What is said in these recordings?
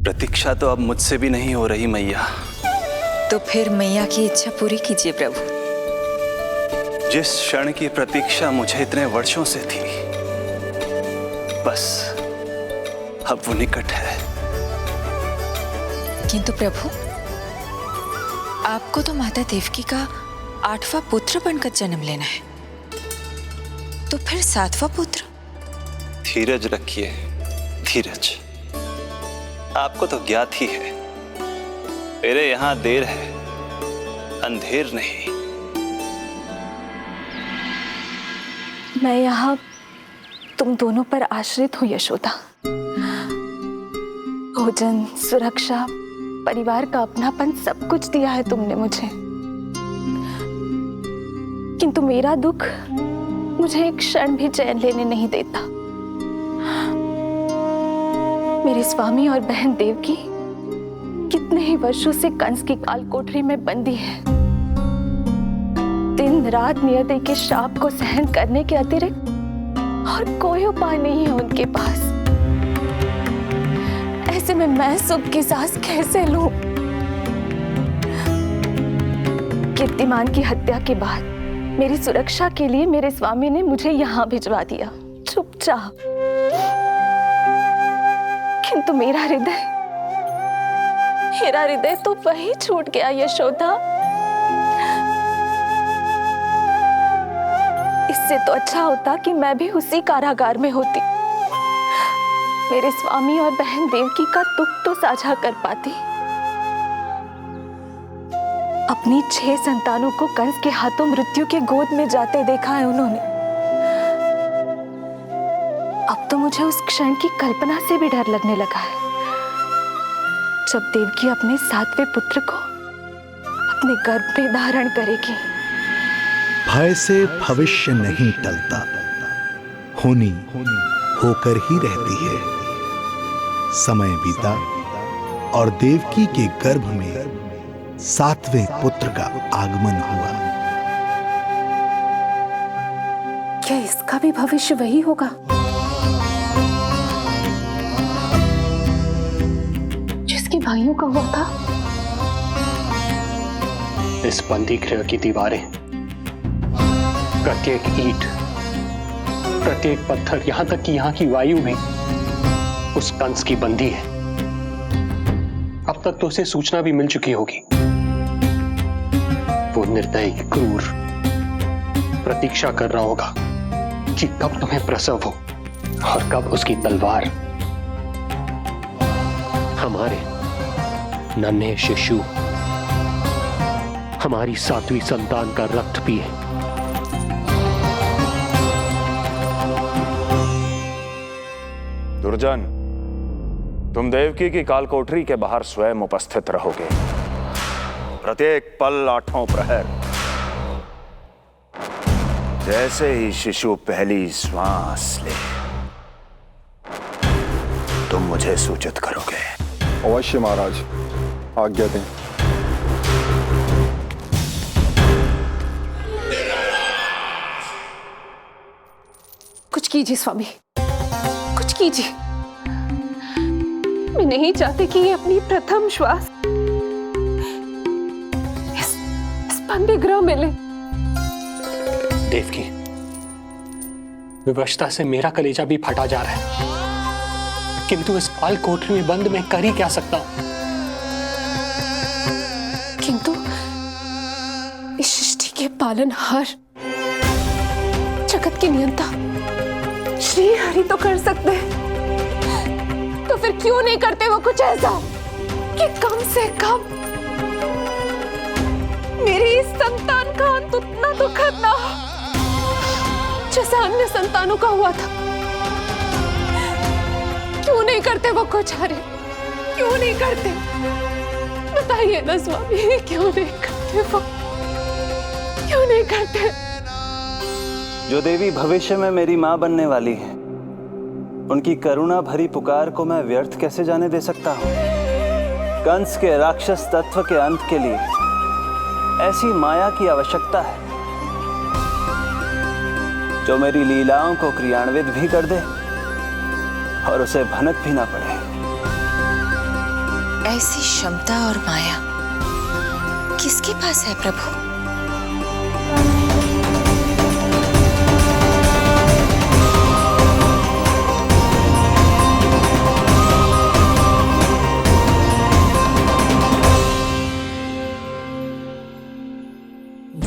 प्रतीक्षा तो अब मुझसे भी नहीं हो रही मैया। तो फिर मैया की इच्छा पूरी कीजिए प्रभु। जिस क्षण की प्रतीक्षा मुझे इतने वर्षों से थी, बस अब वो निकट है। किंतु प्रभु, आपको तो माता देवकी का 8वां पुत्र बनकर जन्म लेना है, तो फिर 7वां पुत्र? धीरज रखिए, धीरज। आपको तो ज्ञात ही है, मेरे यहां देर है, अंधेर नहीं। मैं यहाँ तुम दोनों पर आश्रित हूँ यशोदा। भोजन, सुरक्षा, परिवार का अपनापन सब कुछ दिया है तुमने मुझे, किंतु मेरा दुख मुझे एक क्षण भी चैन लेने नहीं देता। मेरे स्वामी और बहन देवकी कितने ही वर्षों से कंस की काल कोठरी में बंदी है। दिन रात नियति के शाप को सहन करने के अतिरिक्त और कोई उपाय नहीं है उनके पास। ऐसे में मैं सुख की सांस कैसे लूं? कीर्तिमान की हत्या के बाद मेरी सुरक्षा के लिए मेरे स्वामी ने मुझे यहाँ भिजवा दिया, चुपचाप। किंतु मेरा हृदय तो वही छूट गया यशोदा। इससे तो अच्छा होता कि मैं भी उसी कारागार में होती, मेरे स्वामी और बहन देवकी का दुख तो साझा कर पाती। अपनी 6 संतानों को कंस के हाथों मृत्यु के गोद में जाते देखा है उन्होंने। अब तो मुझे उस क्षण की कल्पना से भी डर लगने लगा है, जब देवकी अपने 7वें पुत्र को अपने गर्भ में धारण करेगी। भय से भविष्य नहीं टलता, होनी होकर ही रहती है। समय बीता और देवकी के गर्भ में 7वें पुत्र का आगमन हुआ। क्या इसका भी भविष्य वही होगा जिसके भाइयों का हुआ था? इस बंदी गृह की दीवारें, प्रत्येक ईंट, प्रत्येक पत्थर, यहां तक कि यहां की वायु भी उस कंस की बंदी है। अब तक तो उसे सूचना भी मिल चुकी होगी। वो निर्दयी, क्रूर प्रतीक्षा कर रहा होगा कि कब तुम्हें प्रसव हो और कब उसकी तलवार हमारे नन्हे शिशु, हमारी 7वीं संतान का रक्त पिए। दुर्जन, तुम देवकी की काल कोठरी के बाहर स्वयं उपस्थित रहोगे, प्रत्येक पल 8वां प्रहर। जैसे ही शिशु पहली श्वास ले, तुम मुझे सूचित करोगे। अवश्य महाराज, आज्ञा दें। कुछ कीजिए स्वामी, कुछ कीजिए। मैं नहीं चाहती कि ये अपनी प्रथम श्वास इस बंदी गृह में ले। देवकी, विवशता से मेरा कलेजा भी फटा जा रहा है, किंतु इस काल कोठरी में बंद मैं कर ही क्या सकता हूं? किंतु इस सृष्टि के पालनहार, जगत के नियंता श्री हरि तो कर सकते हैं, तो फिर क्यों नहीं करते वो कुछ ऐसा कि कम से कम मेरी इस संतान का अंत उतना दुखद ना हो जैसा अन्य संतानों का हुआ था। क्यों नहीं करते वो कुछ? हरे क्यों नहीं करते? बताइए ना स्वामी, क्यों नहीं करते वो? क्यों नहीं करते? जो देवी भविष्य में मेरी मां बनने वाली है, उनकी करुणा भरी पुकार को मैं व्यर्थ कैसे जाने दे सकता हूं? कंस के राक्षस तत्व के अंत के लिए ऐसी माया की आवश्यकता है जो मेरी लीलाओं को क्रियान्वित भी कर दे और उसे भनक भी ना पड़े। ऐसी क्षमता और माया किसके पास है प्रभु?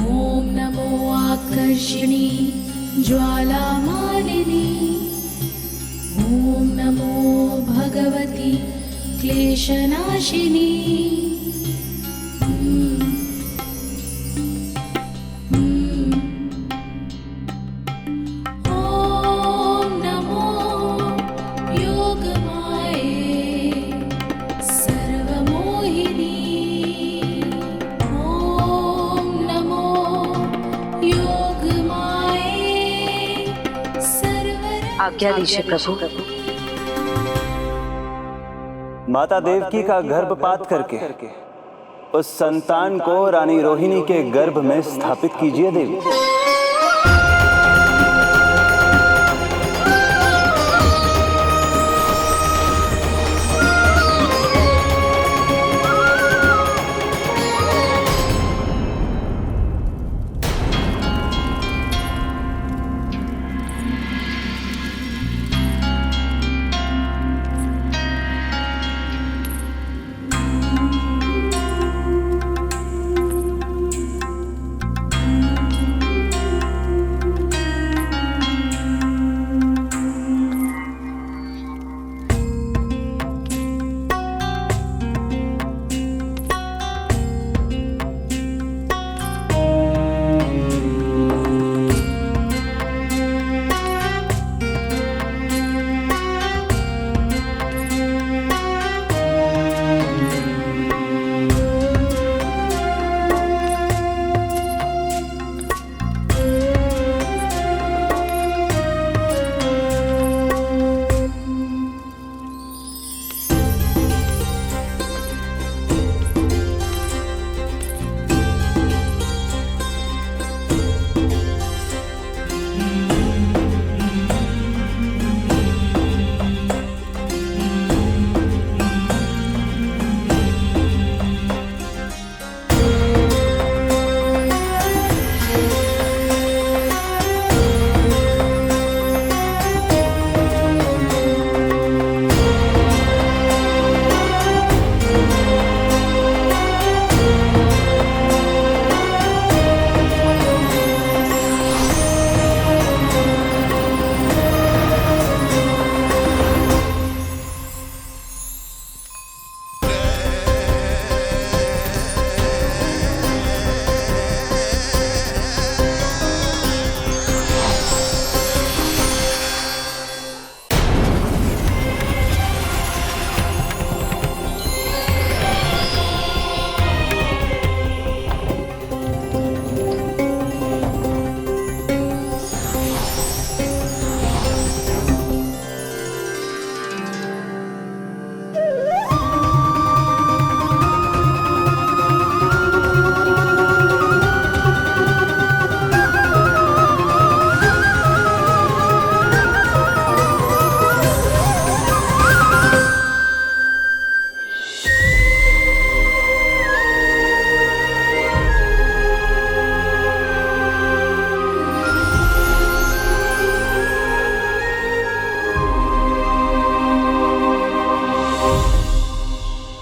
ॐ नमो आकर्षिणी ज्वालामालिनी ॐ नमो भगवती क्लेशनाशिनी ॐ नमो योगमाये सर्वमोहिनी ॐ नमो योगमाये आज्ञा दीजिए प्रभु। माता देवकी का गर्भपात करके उस संतान को रानी रोहिणी के गर्भ में स्थापित कीजिए देवी।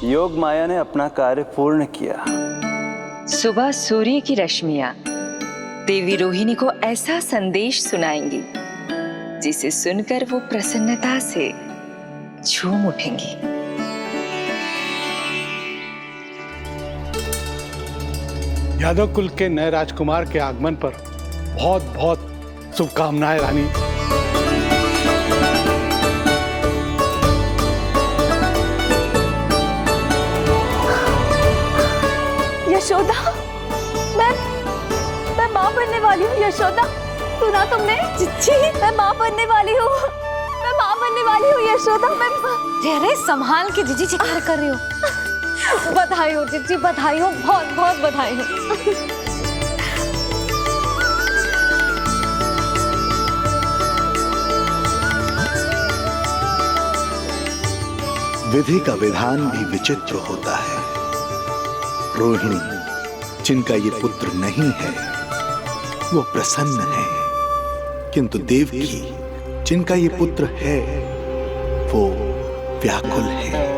योग माया ने अपना कार्य पूर्ण किया। सुबह सूर्य की रश्मियां देवी रोहिणी को ऐसा संदेश सुनाएंगी जिसे सुनकर वो प्रसन्नता से झूम उठेंगी। यादव कुल के नए राजकुमार के आगमन पर बहुत बहुत शुभकामनाएं रानी। यशोदा, मैं माँ बनने वाली हूँ। यशोदा, सुना तुमने? चिच्ची, मैं माँ बनने वाली हूँ। मैं माँ बनने वाली हूँ यशोदा। अरे संभाल के जीजी चिकार कर रही हो। बधाई हो जीजी, बधाई हो, बहुत बहुत बधाई हो। विधि का विधान भी विचित्र होता है। रोहिणी, जिनका ये पुत्र नहीं है, वो प्रसन्न है, किंतु देवकी, जिनका ये पुत्र है, वो व्याकुल है।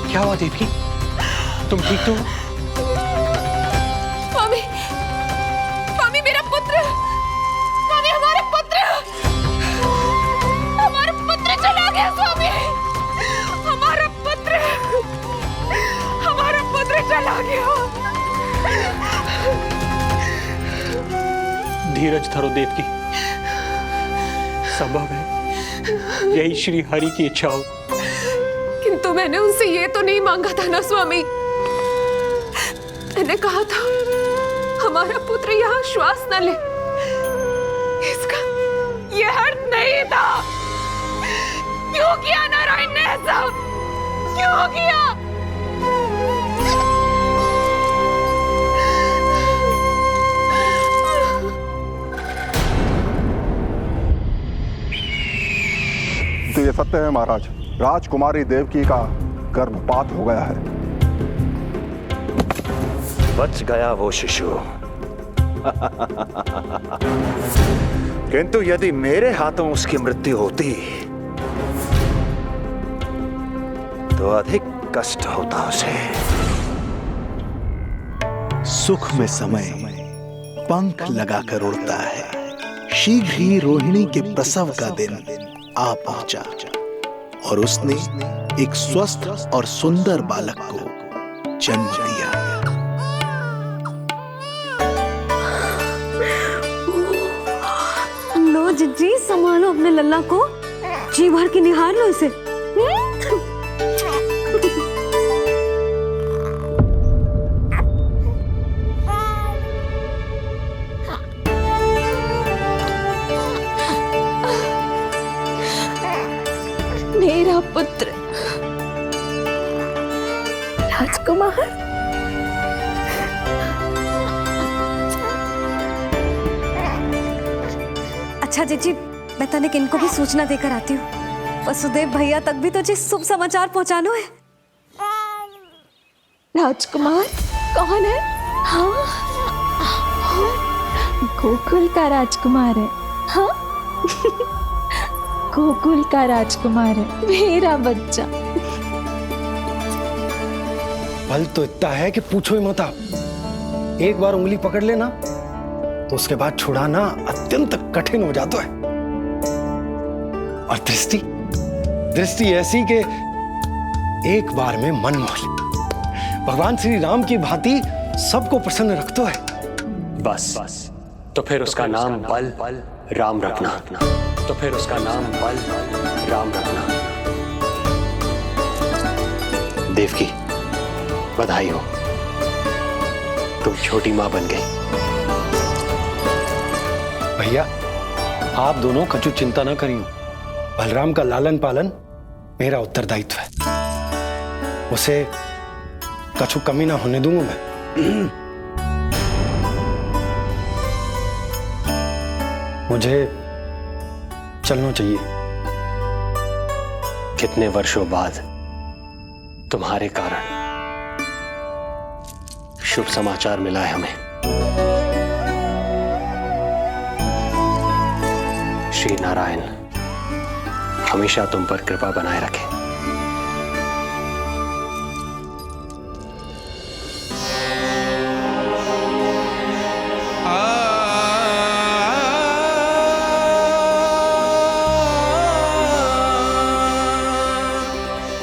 क्या हुआ देवकी? तुम ठीक तो हो? स्वामी, स्वामी मेरा पुत्र, स्वामी हमारा पुत्र चला गया। स्वामी, हमारा पुत्र चला गया। धीरज धरो देवकी, संभव है यही श्री हरि की इच्छा हो। किंतु मैंने उनसे ये तो नहीं मांगा था ना स्वामी। मैंने कहा था हमारा पुत्र यहाँ श्वास न ले। इसका ये अर्थ नहीं था। क्यों किया नारायण ने ऐसा? क्यों किया? तो ये सत्य है महाराज, राजकुमारी देवकी का गर्भपात हो गया है। बच गया वो शिशु। किंतु यदि मेरे हाथों उसकी मृत्यु होती तो अधिक कष्ट होता उसे। सुख में समय पंख लगाकर उड़ता है। शीघ्र ही रोहिणी के प्रसव का दिन आ पहुंचा और उसने एक स्वस्थ और सुंदर बालक को जन्म दिया। लो जिज्जी, संभालो अपने लल्ला को, जी भर के निहार लो इसे। मेरा पुत्र राजकुमार। अच्छा जीजी, मैं तनिक इनको भी सूचना देकर आती हूँ। वसुदेव भैया तक भी तुझे शुभ समाचार पहुंचाना है। राजकुमार कौन है? हाँ, गोकुल का राजकुमार है। हाँ, गोकुल का राजकुमार है, मेरा बच्चा। बल तो इतना है कि पूछो ही मत आप। एक बार उंगली पकड़ लेना तो उसके बाद छुड़ाना अत्यंत कठिन हो जाता है। और दृष्टि ऐसी कि एक बार में मन मोह ले। भगवान श्री राम की भांति सबको प्रसन्न रखता है। बस तो फिर उसका नाम बल राम रखना। तो फिर उसका नाम बल राम रखना। देवकी, बधाई हो, तुम छोटी मां बन गई। भैया, आप दोनों कछु चिंता ना करियो। बलराम का लालन पालन मेरा उत्तरदायित्व है। उसे कछु कमी ना होने दूंगा मैं। मुझे चलना चाहिए। कितने वर्षों बाद तुम्हारे कारण शुभ समाचार मिला है हमें। श्री नारायण हमेशा तुम पर कृपा बनाए रखे।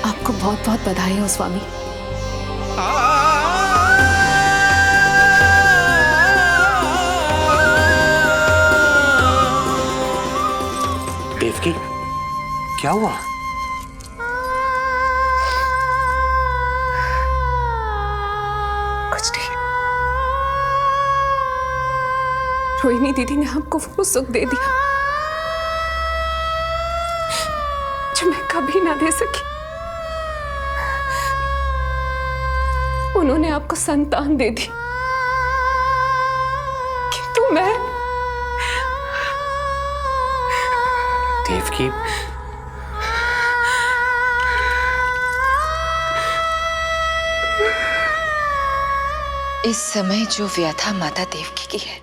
आपको बहुत बहुत बधाई हो स्वामी। देवकी, क्या हुआ? कुछ नहीं। रोहिणी दीदी ने हमको वो सुख दे दिया कभी ना दे सकी। उन्होंने आपको संतान दे दी, किंतु मैं देवकी, इस समय जो व्यथा माता देवकी की है,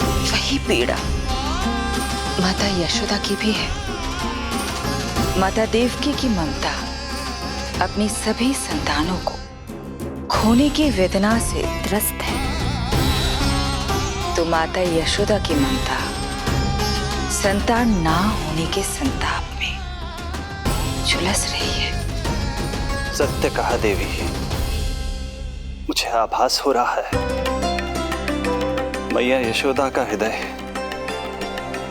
वही पीड़ा माता यशोदा की भी है। माता देवकी की ममता अपनी सभी संतानों को खोने की वेदना से त्रस्त है, तो माता यशोदा की ममता संतान ना होने के संताप में झुलस रही है। सत्य कहा देवी, मुझे आभास हो रहा है मैया यशोदा का हृदय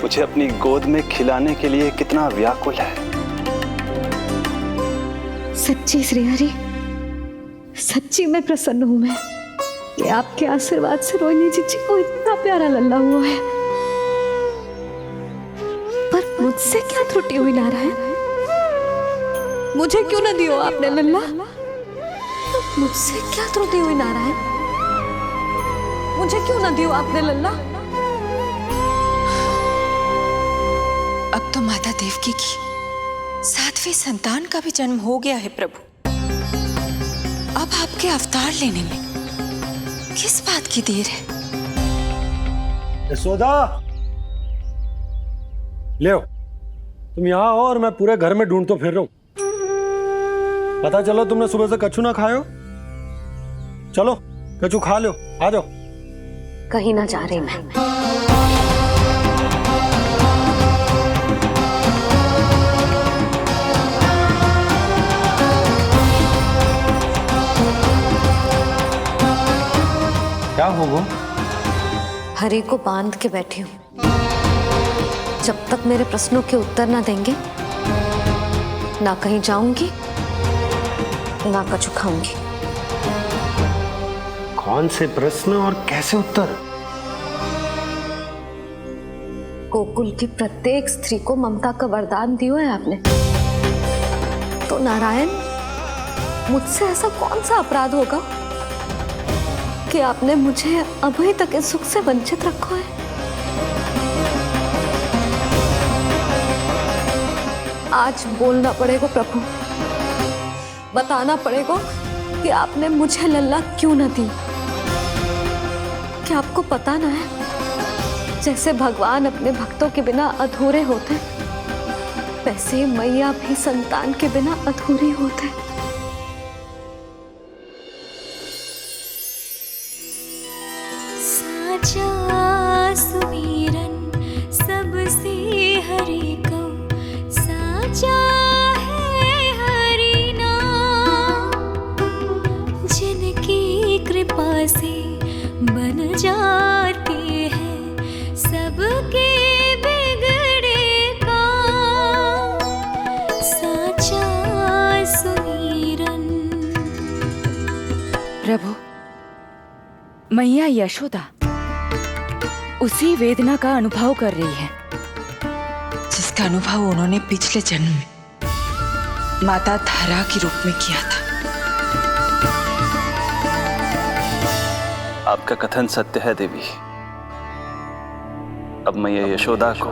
मुझे अपनी गोद में खिलाने के लिए कितना व्याकुल है। सच्ची श्रीहरि, सच्ची मैं प्रसन्न हूं मैं कि आपके आशीर्वाद से रोहिणी जीजी को इतना प्यारा लल्ला हुआ है। पर मुझसे क्या त्रुटि हुई नारायण? मुझे क्यों न दियो आपने लल्ला? मुझसे क्या त्रुटि हुई नारायण? मुझे क्यों न दियो आपने लल्ला? अब तो माता देवकी की 7वीं संतान का भी जन्म हो गया है प्रभु। अब आपके अवतार लेने में किस बात की देर है? यशोदा, ले आओ, तुम यहाँ आओ और मैं पूरे घर में ढूंढतो फिर रहा हूं। पता चला तुमने सुबह से कछु ना खाए हो। चलो कछु खा लो, आ जाओ। कहीं ना जा रही मैं। क्या हो वो? हरि को बांध के बैठी हूँ। जब तक मेरे प्रश्नों के उत्तर ना देंगे, ना कहीं जाऊंगी, ना कछु खाऊंगी। कौन से प्रश्न और कैसे उत्तर? गोकुल की प्रत्येक स्त्री को ममता का वरदान दिया है आपने, तो नारायण मुझसे ऐसा कौन सा अपराध होगा कि आपने मुझे अभी तक इस सुख से वंचित रखा है? आज बोलना पड़ेगा प्रभु, बताना पड़ेगा कि आपने मुझे लल्ला क्यों न दी। क्या आपको पता ना है, जैसे भगवान अपने भक्तों के बिना अधूरे होते, वैसे मैया भी संतान के बिना अधूरी होते। साचा सुमिरन सबसे हरि को, साचा है हरि नाम, जिनकी कृपा से बन जाते हैं सबके बिगड़े काम। साचा सुमिरन। प्रभु, मैया यशोदा उसी वेदना का अनुभव कर रही है जिसका अनुभव उन्होंने पिछले जन्म में माता धारा के रूप में किया था। आपका कथन सत्य है देवी। अब मैया यशोदा को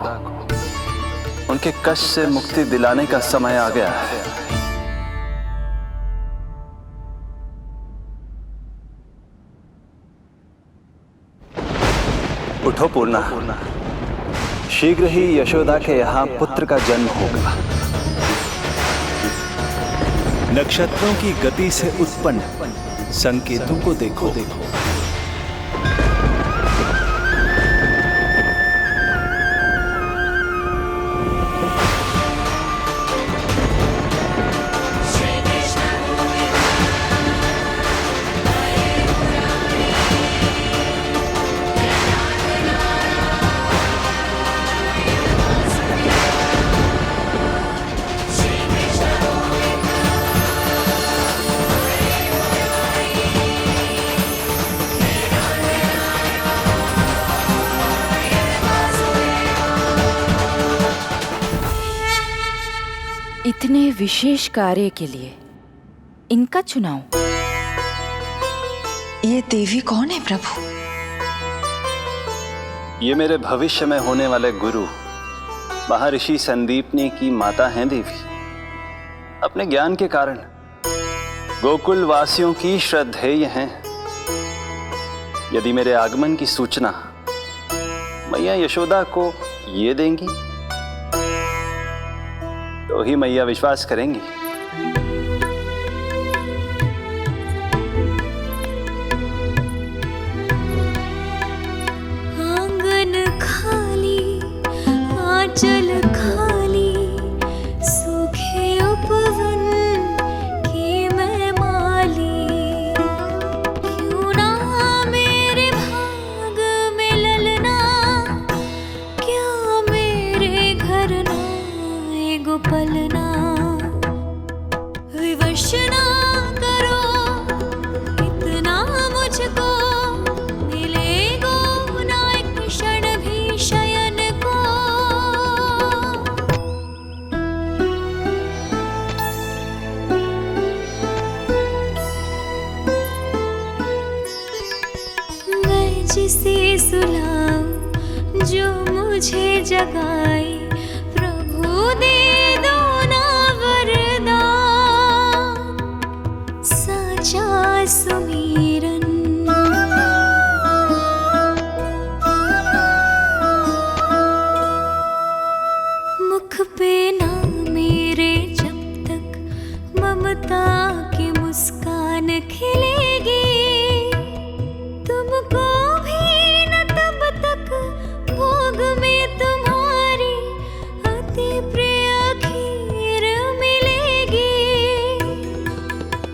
उनके कष्ट से मुक्ति दिलाने का समय आ गया है। उठो पूर्णा, शीघ्र ही यशोदा के यहाँ पुत्र का जन्म होगा। नक्षत्रों की गति से उत्पन्न संकेतों को देखो। इतने विशेष कार्य के लिए इनका चुनाव? ये देवी कौन है प्रभु? ये मेरे भविष्य में होने वाले गुरु महर्षि संदीपनी की माता हैं देवी। अपने ज्ञान के कारण गोकुल वासियों की श्रद्धेय हैं। यदि मेरे आगमन की सूचना मैया यशोदा को ये देंगी तो ही मैया विश्वास करेंगी। आंगन खाली, आंचल खाली, सूखे उपवन की मैं माली। क्यों ना मेरे भाग में ललना, क्या मेरे घर ना एगो पलना। विवश ना करो इतना मुझको, मिलेगो ना एक क्षण भी शयन को। मैं जिसे सुलाऊं जो मुझे जगाए, प्रभु दे दो ना वरदान। साचा सुमीरन मुख पे ना मेरे जब तक ममता की मुस्कान खिलेगी। तुमको भी न तब तक भोग में तुम्हारी अति प्रिय खीर मिलेगी।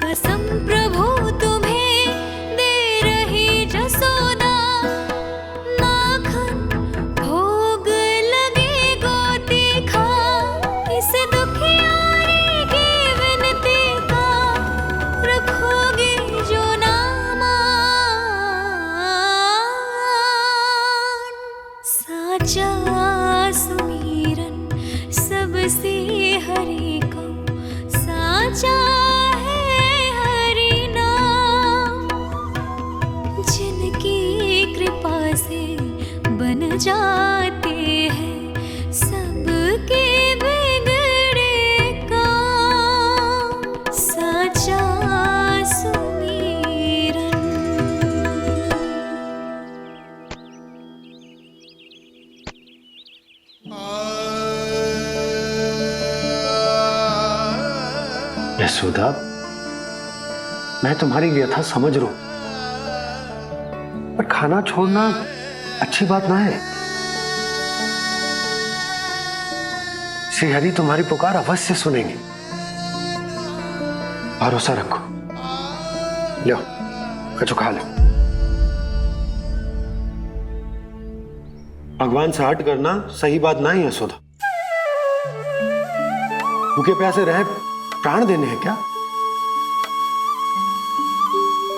कसम प्रभु तुम्हें दे रही जसोदा, माखन भोग लगेगो तीखा। इस दुखियारी की विनती का रखोगे जो नामान। साचा सुमीरन सबसे हरि को, साचा है हरि नाम। जिनकी कृपा से बन जाते हैं सबके बिगड़े काम। साचा सुमीरन। यशोदा, मैं तुम्हारी व्यथा समझ रहा हूं, पर खाना छोड़ना अच्छी बात ना है। श्री हरि तुम्हारी पुकार अवश्य सुनेंगे, भरोसा रखो। लो कछु खा लो। भगवान से हट करना सही बात ना ही यशोदा। भूखे प्यासे रहे प्राण देने हैं क्या?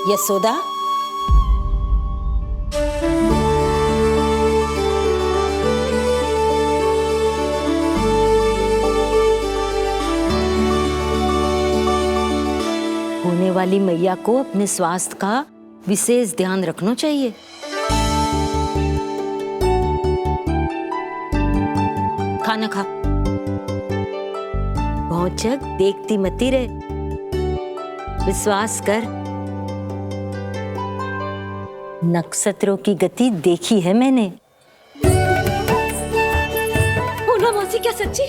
यशोदा, होने वाली मैया को अपने स्वास्थ्य का विशेष ध्यान रखना चाहिए। खाना खा, बहुत जग देखती मती रहे, विश्वास कर। नक्षत्रों की गति देखी है मैंने। पूना मौसी, क्या सच्ची?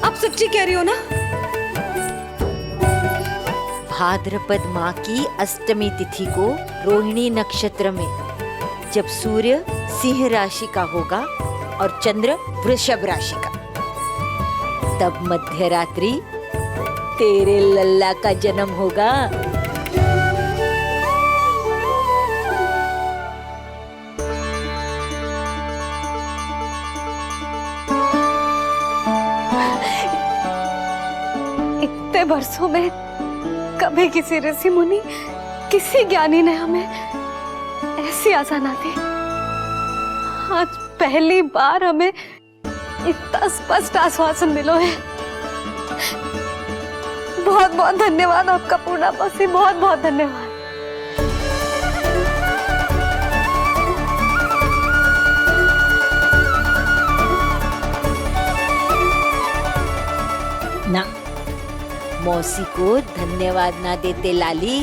आप सच्ची कह रही हो ना? भाद्रपद माह की अष्टमी तिथि को रोहिणी नक्षत्र में, जब सूर्य सिंह राशि का होगा और चंद्र वृषभ राशि का, तब मध्य रात्रि तेरे लल्ला का जन्म होगा। इतने वर्षों में कभी किसी ऋषि मुनि, किसी ज्ञानी ने हमें ऐसी आशा ना दी। आज पहली बार हमें इतना स्पष्ट आश्वासन मिलो है बहुत बहुत धन्यवाद आपका पूर्णा मौसी, बहुत बहुत धन्यवाद। ना, मौसी को धन्यवाद ना देते लाली,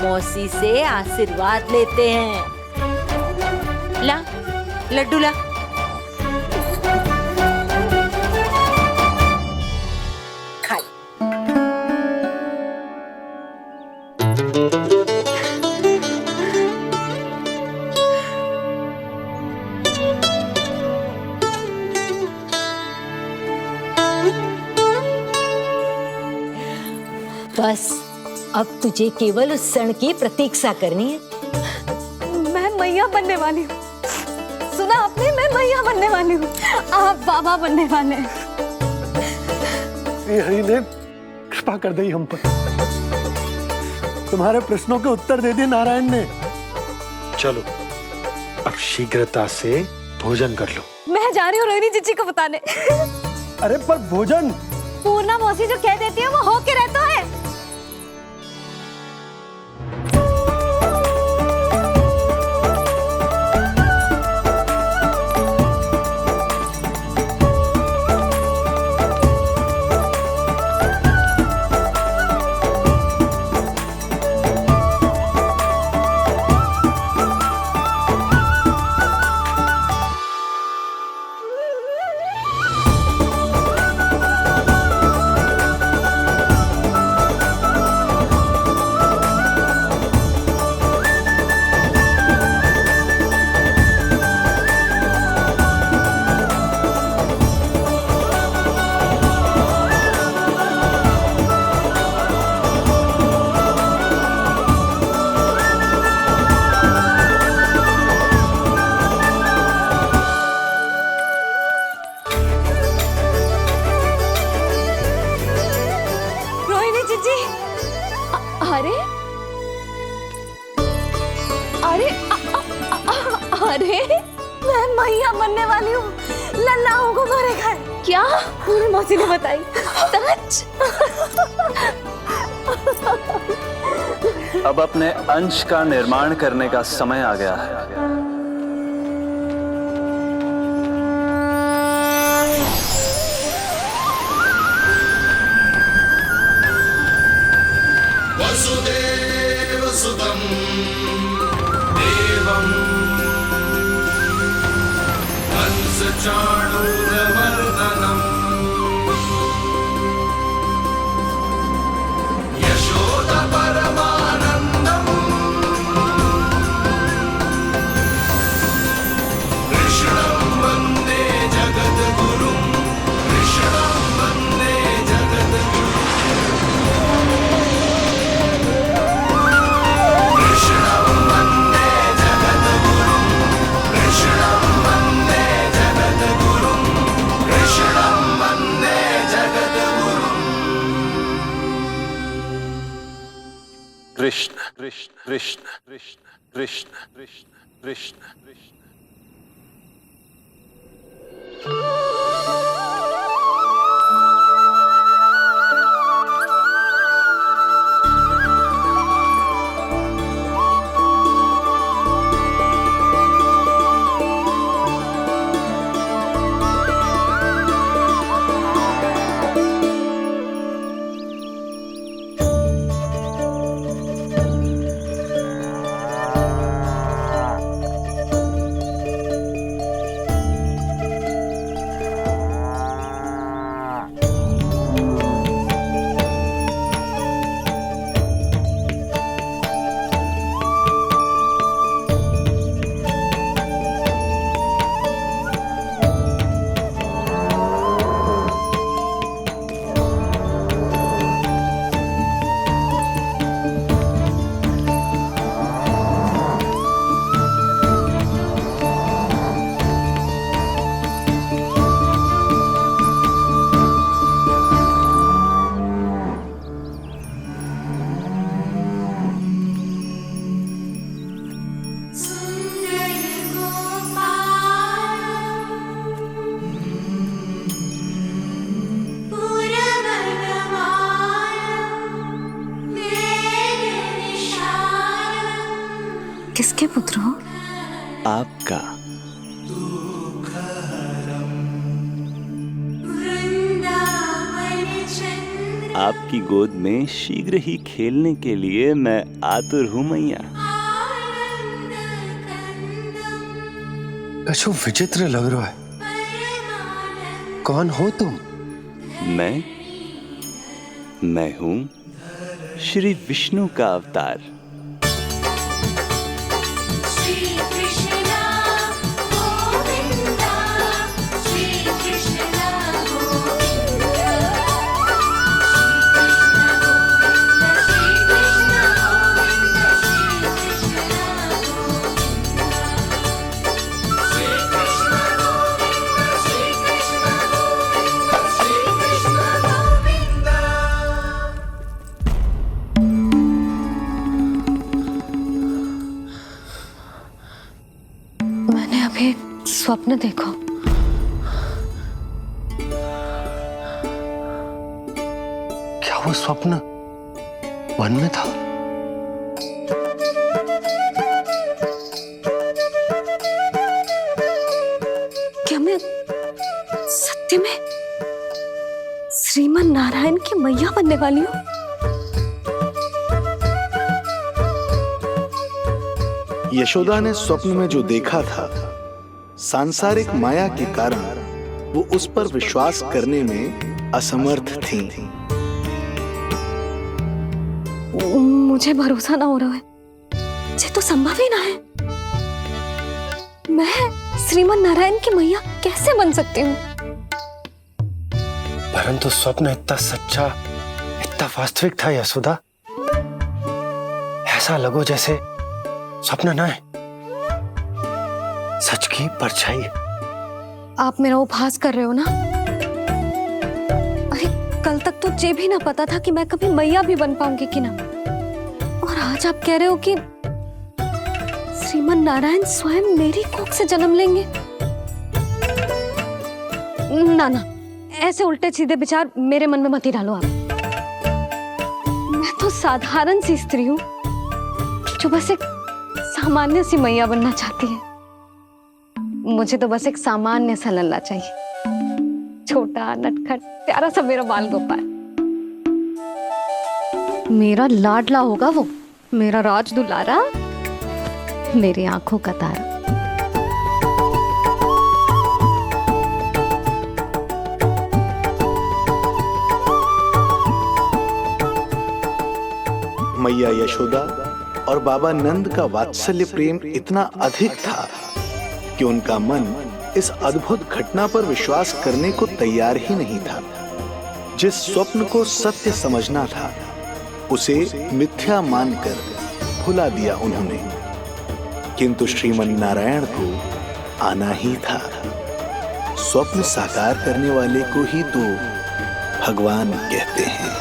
मौसी से आशीर्वाद लेते हैं। ला लड्डू ला। खा ले। बस अब तुझे केवल उस क्षण की प्रतीक्षा करनी है। मैं मैया बनने वाली हूँ, सुना आपने, मैं मैया बनने वाली हूँ, आप बाबा बनने वाले हैं। हरि ने कृपा कर दी हम पर, तुम्हारे प्रश्नों के उत्तर दे दिए नारायण ने। चलो अब शीघ्रता से भोजन कर लो। मैं जा रही हूँ रोहिणी जीजी को बताने। अरे पर भोजन, पूर्णा मौसी जो कह देती है वो हो के रहता है। अरे अरे अरे मैं मैया बनने वाली हूँ, लल्लाओं को मारेगा। क्या पूरी मौसी ने बताई? सच? अब अपने अंश का निर्माण करने का समय आ गया है। वसुदेव सुतं देवं कंसचाणूरमर्दनम् यशोदा परमानन्दम् कृष्णं वन्दे जगद्गुरुं, कृष्णं वन्दे जगद्गुरुं। कृष्ण कृष्ण कृष्ण कृष्ण कृष्ण कृष्ण कृष्ण कृष्ण। किसके पुत्र हो? आपका। आपकी गोद में शीघ्र ही खेलने के लिए मैं आतुर हूं मैया। कछु विचित्र लग रहा है। कौन हो तुम? मैं हूं श्री विष्णु का अवतार। मैंने अभी एक स्वप्न देखा। क्या वो स्वप्न वन में था? क्या मैं सत्य में श्रीमन नारायण की मैया बनने वाली हूँ? यशोदा ने स्वप्न में जो देखा था, सांसारिक माया के कारण वो उस पर विश्वास करने में असमर्थ थी। मुझे भरोसा ना हो रहा है। ये तो संभव ही ना है। मैं श्रीमन नारायण की मैया कैसे बन सकती हूँ? परंतु स्वप्न इतना सच्चा, इतना वास्तविक था यशोदा। ऐसा लगो जैसे स्वप्न ना है, सच की परछाई। आप मेरा उपहास कर रहे हो ना? अरे कल तक तो ये भी ना पता था कि मैं कभी मैया भी बन पाऊंगी कि ना। और आज आप कह रहे हो कि श्रीमन नारायण स्वयं मेरी कोख से जन्म लेंगे। ना ना, ऐसे उल्टे सीधे विचार मेरे मन में मत ही डालो आप। मैं तो साधारण सी स्त्री हूँ जो बस एक सामान्य सी मैया बनना चाहती है। मुझे तो बस एक सामान्य सा लल्ला चाहिए, छोटा नटखट प्यारा सा मेरा बाल गोपाल। मेरा लाडला होगा वो, मेरा राज दुलारा, मेरी आंखों का तारा। मैया यशोदा और बाबा नंद का वात्सल्य प्रेम इतना अधिक था कि उनका मन इस अद्भुत घटना पर विश्वास करने को तैयार ही नहीं था। जिस स्वप्न को सत्य समझना था, उसे मिथ्या मानकर भुला दिया उन्होंने। किंतु श्रीमन नारायण को आना ही था। स्वप्न साकार करने वाले को ही तो भगवान कहते हैं।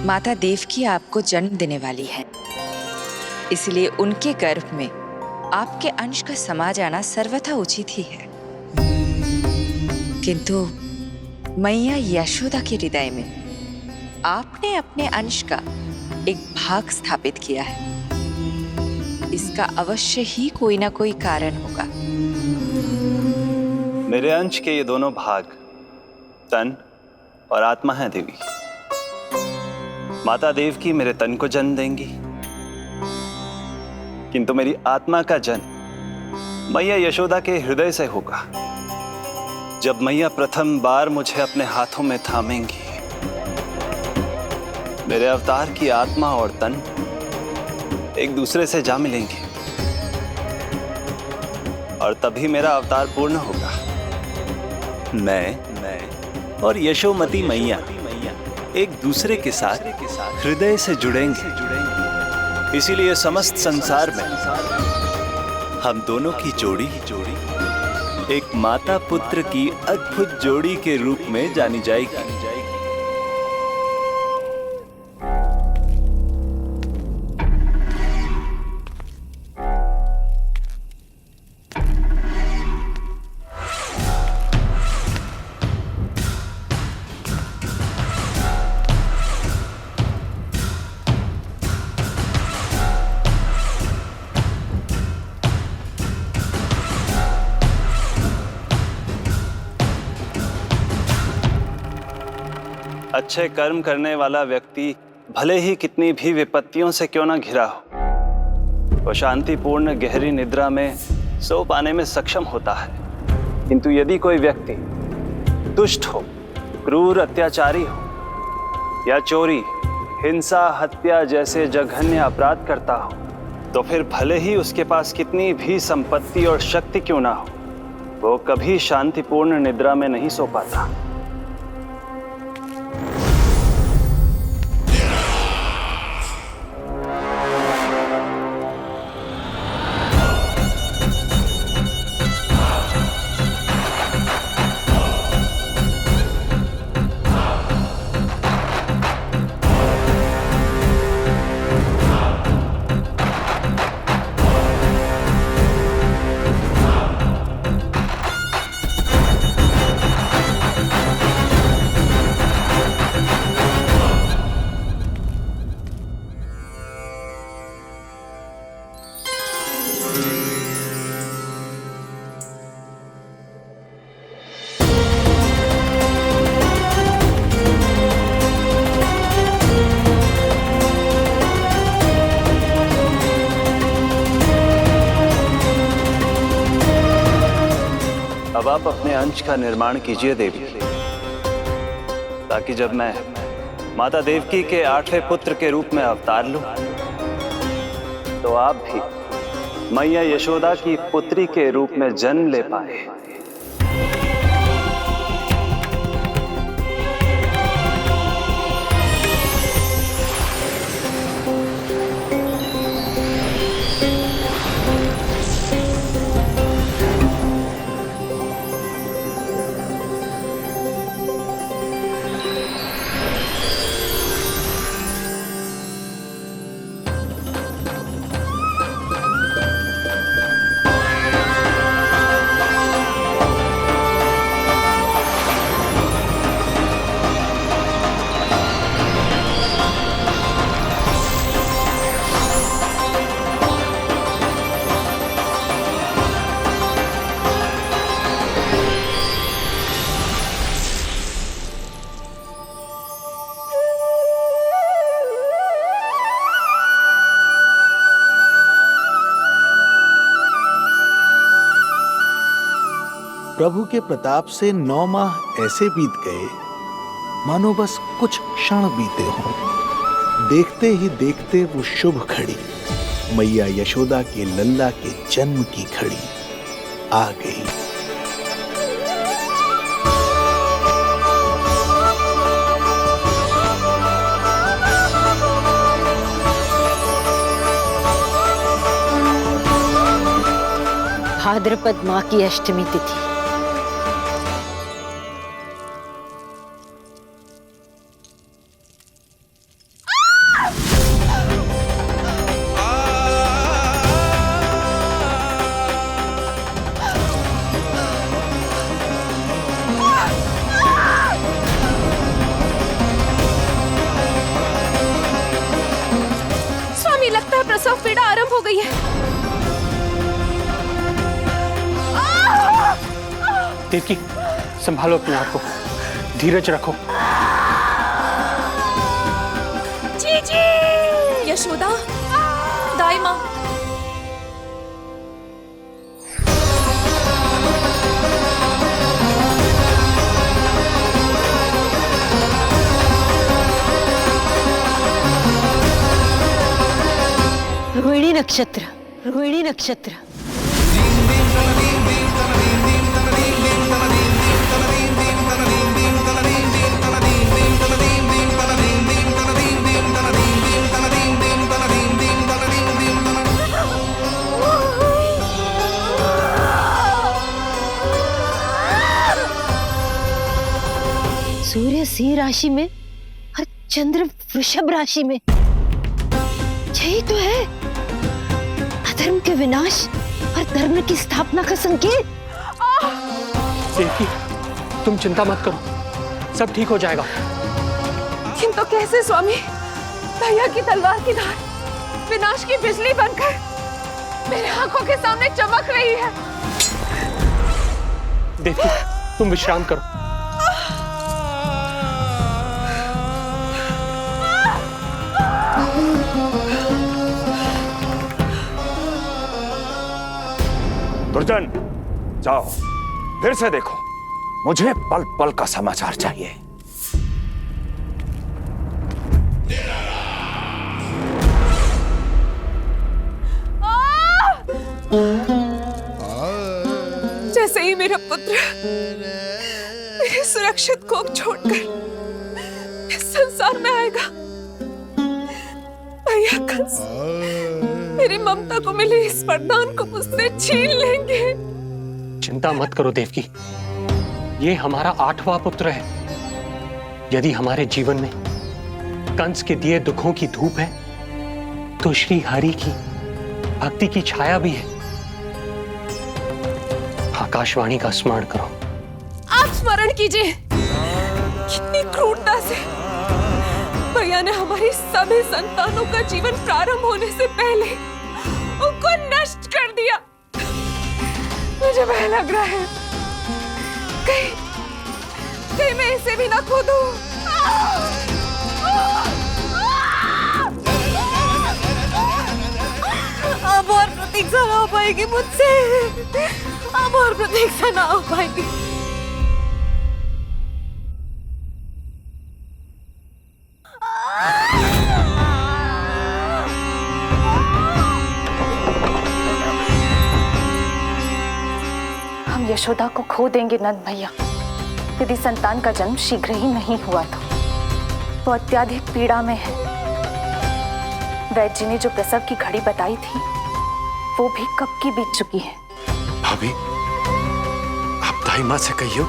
माता देवकी आपको जन्म देने वाली है, इसलिए उनके गर्भ में आपके अंश का समा जाना सर्वथा उचित ही है। किंतु मैया यशोदा के हृदय में आपने अपने अंश का एक भाग स्थापित किया है, इसका अवश्य ही कोई ना कोई कारण होगा। मेरे अंश के ये दोनों भाग तन और आत्मा हैं देवी। माता देवकी मेरे तन को जन्म देंगी, किंतु मेरी आत्मा का जन्म मैया यशोदा के हृदय से होगा। जब मैया प्रथम बार मुझे अपने हाथों में थामेंगी, मेरे अवतार की आत्मा और तन एक दूसरे से जा मिलेंगे और तभी मेरा अवतार पूर्ण होगा। मैं और यशोमती मैया एक दूसरे के साथ हृदय से जुड़ेंगे। इसीलिए समस्त संसार में हम दोनों की जोड़ी एक माता पुत्र की अद्भुत जोड़ी के रूप में जानी जाएगी। अच्छे कर्म करने वाला व्यक्ति भले ही कितनी भी विपत्तियों से क्यों ना घिरा हो, वो शांतिपूर्ण गहरी निद्रा में सो पाने में सक्षम होता है। किंतु यदि कोई व्यक्ति दुष्ट हो, क्रूर अत्याचारी हो या चोरी, हिंसा, हत्या जैसे जघन्य अपराध करता हो, तो फिर भले ही उसके पास कितनी भी संपत्ति और शक्ति क्यों ना हो, वो कभी शांतिपूर्ण निद्रा में नहीं सो पाता। अब आप अपने अंश का निर्माण कीजिए देवी, ताकि जब मैं माता देवकी के 8वें पुत्र के रूप में अवतार लूं, तो आप भी मैया यशोदा की पुत्री के रूप में जन्म ले पाए। प्रभु के प्रताप से 9 माह ऐसे बीत गए मानो बस कुछ क्षण बीते हों। देखते ही देखते वो शुभ घड़ी, मैया यशोदा के लल्ला के जन्म की घड़ी आ गई। भाद्रपद माह की अष्टमी तिथि। पीड़ा आरंभ हो गई है। देवकी, संभालो अपने आप को, धीरज रखो। जीजी, यशोदा, दाई माँ। रोहिणी नक्षत्र, रोहिणी नक्षत्र। सूर्य सिंह राशि में और चंद्र वृषभ राशि में, यही तो है अधर्म के विनाश और धर्म की स्थापना का संकेत। देवकी, तुम चिंता मत करो, सब ठीक हो जाएगा। किंतु कैसे स्वामी? भैया की तलवार की धार विनाश की बिजली बनकर मेरे आंखों के सामने चमक रही है। देवकी, तुम विश्राम करो। दुर्जन, जाओ फिर से देखो, मुझे पल पल का समाचार चाहिए। जैसे ही मेरा पुत्र मेरे सुरक्षित कोख छोड़कर इस संसार में आएगा, भैया कंस मेरी ममता को मिले इस वरदान को मुझसे छीन लेंगे। चिंता मत करो देवकी, ये हमारा 8वां पुत्र है। यदि हमारे जीवन में कंस के दिए दुखों की धूप है, तो श्री हरि की भक्ति की छाया भी है। आकाशवाणी का स्मरण करो। आप स्मरण कीजिए, कितनी क्रूरता से भैया ने हमारी सभी संतानों का जीवन प्रारंभ होने से पहले उनको नष्ट कर दिया। मुझे भय लग रहा है, कहीं मैं इसे भी ना खो दूं। अब और प्रतीक्षा ना हो पाएगी मुझसे, अब और प्रतीक्षा ना हो पाएगी। हम यशोदा को खो देंगे नंद भैया, यदि संतान का जन्म शीघ्र ही नहीं हुआ तो। वो अत्यधिक पीड़ा में है। वैद्य जी ने जो प्रसव की घड़ी बताई थी, वो भी कब की बीत चुकी है। भाभी, आप दाई माँ से कहियो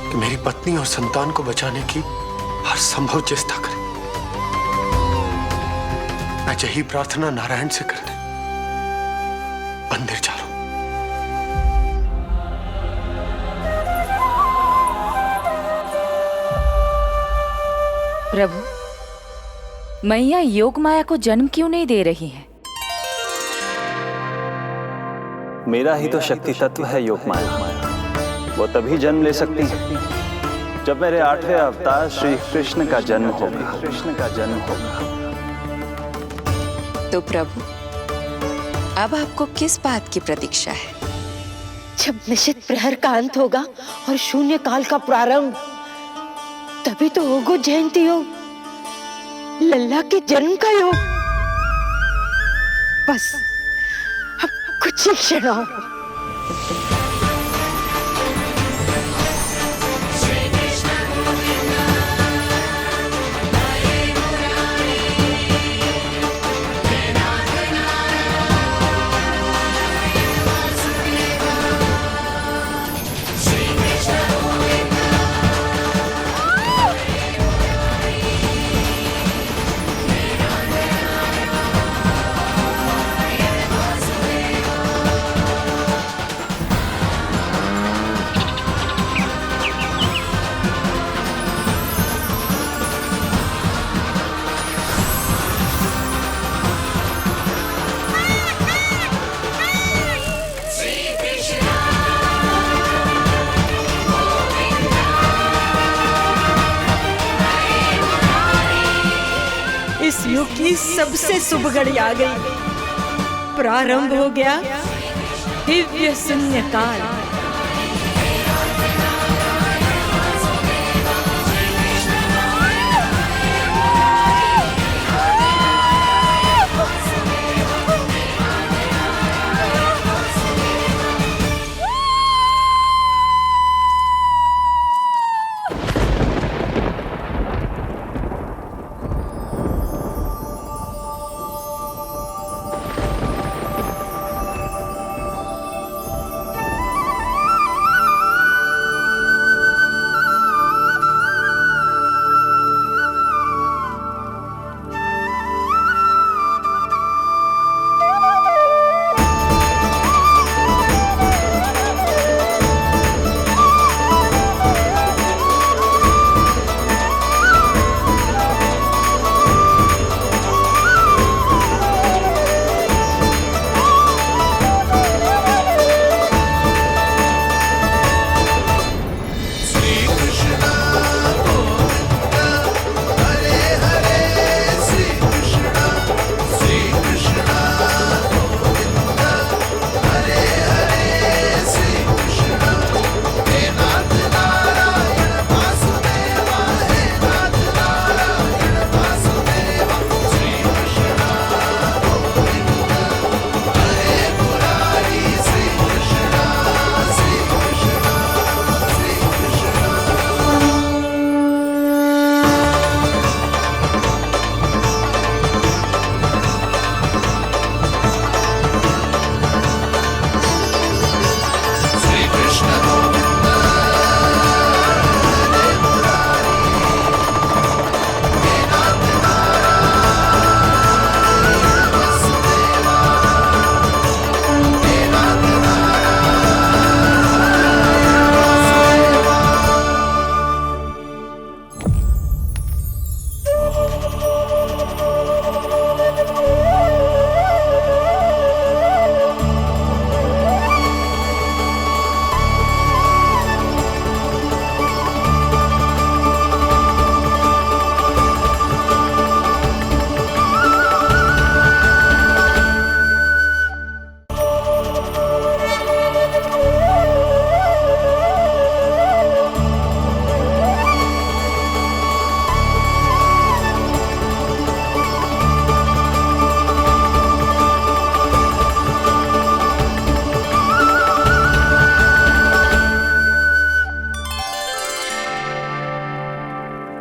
कि मेरी पत्नी और संतान को बचाने की हर संभव चेष्टा करें। मैं यही प्रार्थना नारायण से करने मंदिर चलो। प्रभु, मैया योग माया को जन्म क्यों नहीं दे रही है? मेरा ही तो शक्ति तत्व है योग माया। वो तभी जन्म ले सकती है जब मेरे 8वें अवतार श्री कृष्ण का जन्म होगा। तो प्रभु, अब आपको किस बात की प्रतीक्षा है? जब निश्चित प्रहर का अंत होगा और शून्य काल का प्रारंभ, तभी तो होगा जयंती योग, लल्ला के जन्म का योग। बस अब कुछ ही क्षण और। की सबसे शुभ घड़ी आ गई। प्रारंभ हो गया दिव्य शून्यकाल।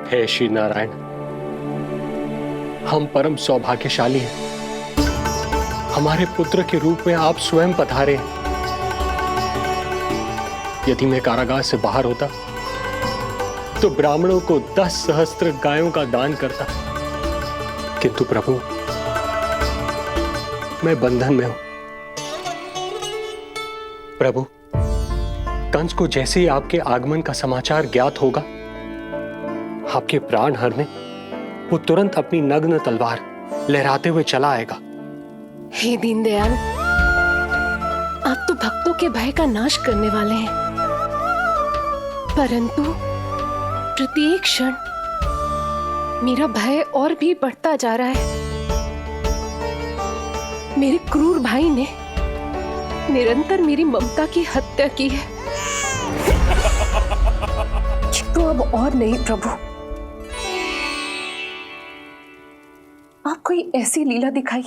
हे श्री नारायण, हम परम सौभाग्यशाली हैं। हमारे पुत्र के रूप में आप स्वयं पधारे हैं। यदि मैं कारागार से बाहर होता तो ब्राह्मणों को 10 सहस्त्र गायों का दान करता, किंतु प्रभु मैं बंधन में हूं। प्रभु, कंस को जैसे ही आपके आगमन का समाचार ज्ञात होगा, आपके प्राण हरने वो तुरंत अपनी नग्न तलवार लहराते हुए चला आएगा। हे दीनदयाल, आप तो भक्तों के भय का नाश करने वाले हैं, परंतु प्रत्येक क्षण मेरा भय और भी बढ़ता जा रहा है। मेरे क्रूर भाई ने निरंतर मेरी ममता की हत्या की है। तो अब और नहीं प्रभु, आप कोई ऐसी लीला दिखाई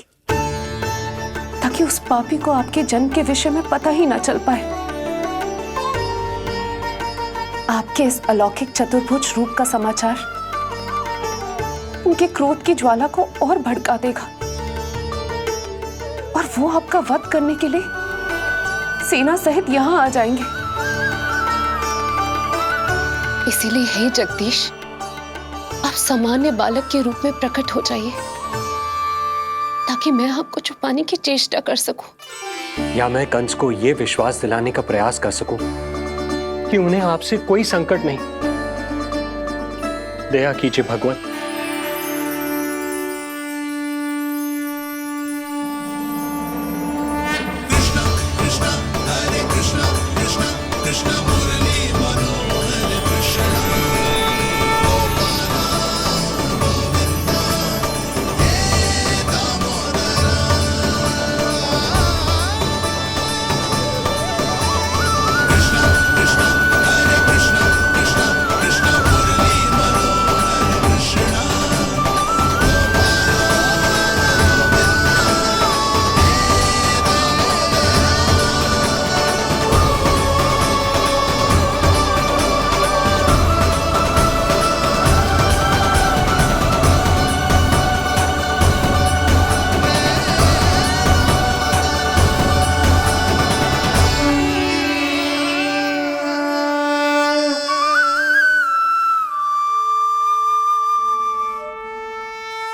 ताकि उस पापी को आपके जन्म के विषय में पता ही ना चल पाए। आपके इस अलौकिक चतुर्भुज रूप का समाचार उनके क्रोध की ज्वाला को और भड़का देगा और वो आपका वध करने के लिए सेना सहित यहां आ जाएंगे। इसीलिए हे जगदीश, आप सामान्य बालक के रूप में प्रकट हो जाइए ताकि मैं आपको छुपाने की चेष्टा कर सकूं। या मैं कंस को यह विश्वास दिलाने का प्रयास कर सकूं कि उन्हें आपसे कोई संकट नहीं। दया कीजिए भगवान।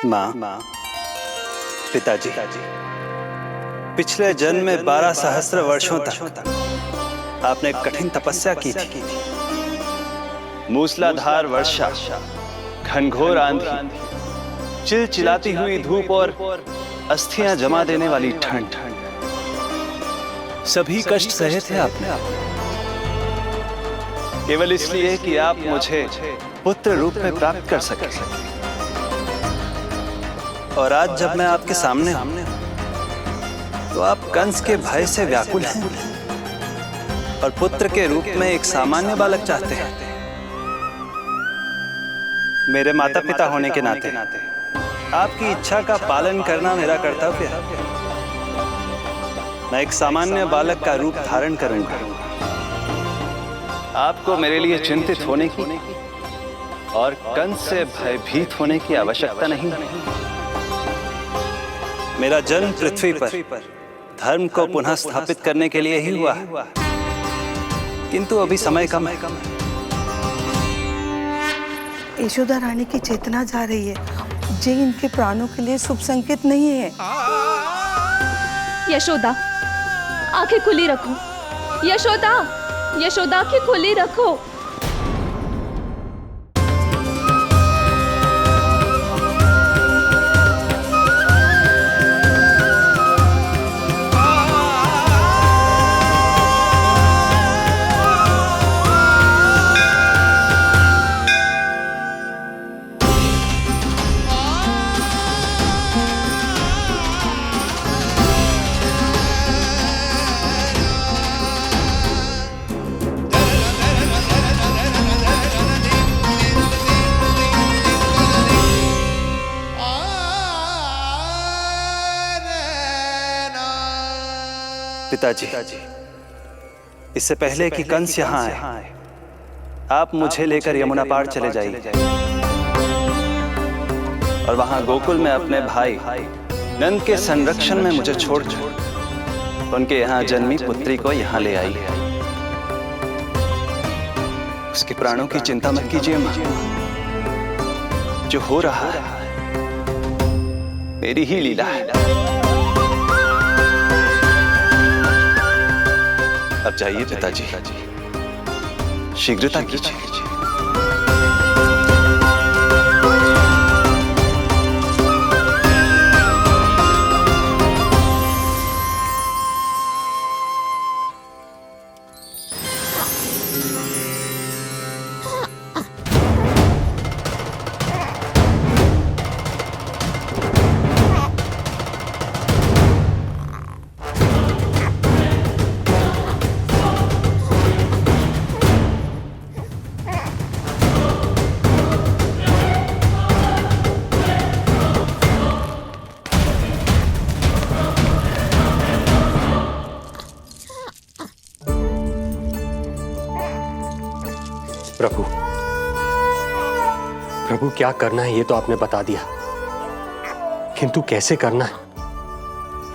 माँ, पिताजी, पिछले जन्म में 12 सहस्त्र वर्षों तक आपने कठिन तपस्या की थी। मूसलाधार वर्षा, घनघोर आंधी, चिलचिलाती हुई धूप और अस्थियां जमा देने वाली ठंड, सभी कष्ट सहे थे आपने, केवल इसलिए कि आप मुझे पुत्र रूप में प्राप्त कर सके। और आज जब मैं आपके सामने हूं, तो आप कंस के भय से व्याकुल हैं और पुत्र के रूप में एक सामान्य बालक चाहते हैं। मेरे माता पिता होने के नाते आपकी इच्छा का पालन करना मेरा कर्तव्य है। मैं एक सामान्य बालक का रूप धारण करूंगा। आपको मेरे लिए चिंतित होने की और कंस से भयभीत होने की आवश्यकता नहीं। मेरा जन्म पृथ्वी पर धर्म को पुनः स्थापित करने के लिए ही हुआ है, किंतु अभी समय कम है। यशोदा रानी की चेतना जा रही है, ये इनके प्राणों के लिए शुभ संकेत नहीं है। यशोदा, आंखें खुली रखो। यशोदा, यशोदा, आंखें खुली रखो। पिताजी, इससे पहले कि कंस यहाँ आए, आप मुझे लेकर यमुना पार चले जाइए और वहां गोकुल में अपने भाई नंद के संरक्षण में मुझे छोड़कर उनके यहाँ जन्मी पुत्री को यहाँ ले आइए। उसके प्राणों की चिंता मत कीजिए मां, जो हो रहा है मेरी ही लीला है। अब जाइए पिताजी, शीघ्रता कीजिए। प्रभु, क्या करना है ये तो आपने बता दिया, किंतु कैसे करना है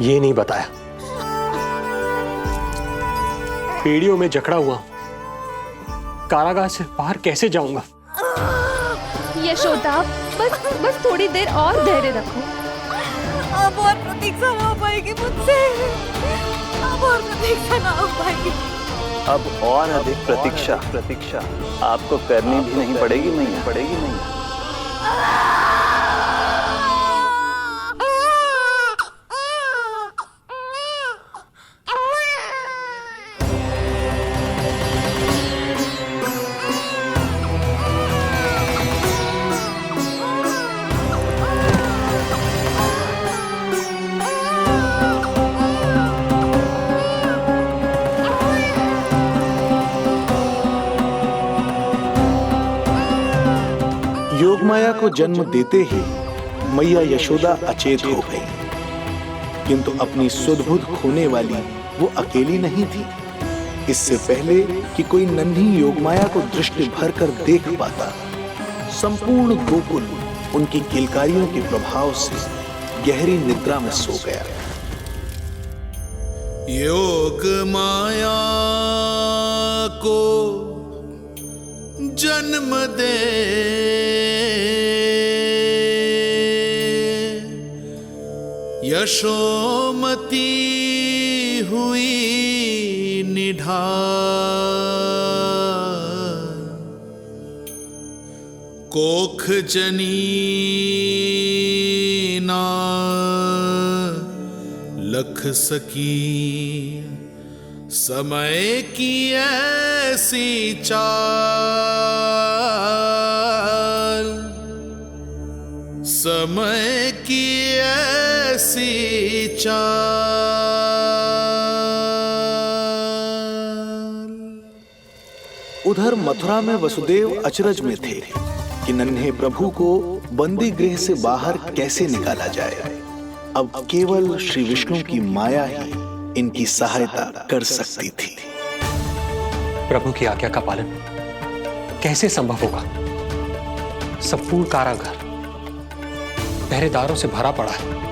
ये नहीं बताया। पेड़ियों में जकड़ा हुआ, कारागार से बाहर कैसे जाऊंगा? यशोदा, बस थोड़ी देर और धैर्य रखो। अब और प्रतीक्षा ना हो पाएगी मुझसे, अब और प्रतीक्षा ना हो पाएगी। अब और अधिक प्रतीक्षा आपको करनी भी नहीं पड़ेगी मैया। योगमाया को जन्म देते ही मैया यशोदा अचेत हो गई, किंतु अपनी सुध-बुध खोने वाली वो अकेली नहीं थी। इससे पहले कि कोई नन्ही योगमाया को दृष्टि भर कर देख पाता, संपूर्ण गोकुल उनकी किलकारियों के प्रभाव से गहरी निद्रा में सो गया। योग माया को जन्म दे यशोमती हुई निढाल, कोख जनी ना लख सकी, समय की ऐसी चाल, समय की ऐसी चाल। उधर मथुरा में वसुदेव अचरज में थे कि नन्हे प्रभु को बंदी गृह से बाहर कैसे निकाला जाए। अब केवल श्री विष्णु की माया ही इनकी सहायता कर सकती थी। प्रभु की आज्ञा का पालन कैसे संभव होगा? संपूर्ण कारागार पहरेदारों से भरा पड़ा है।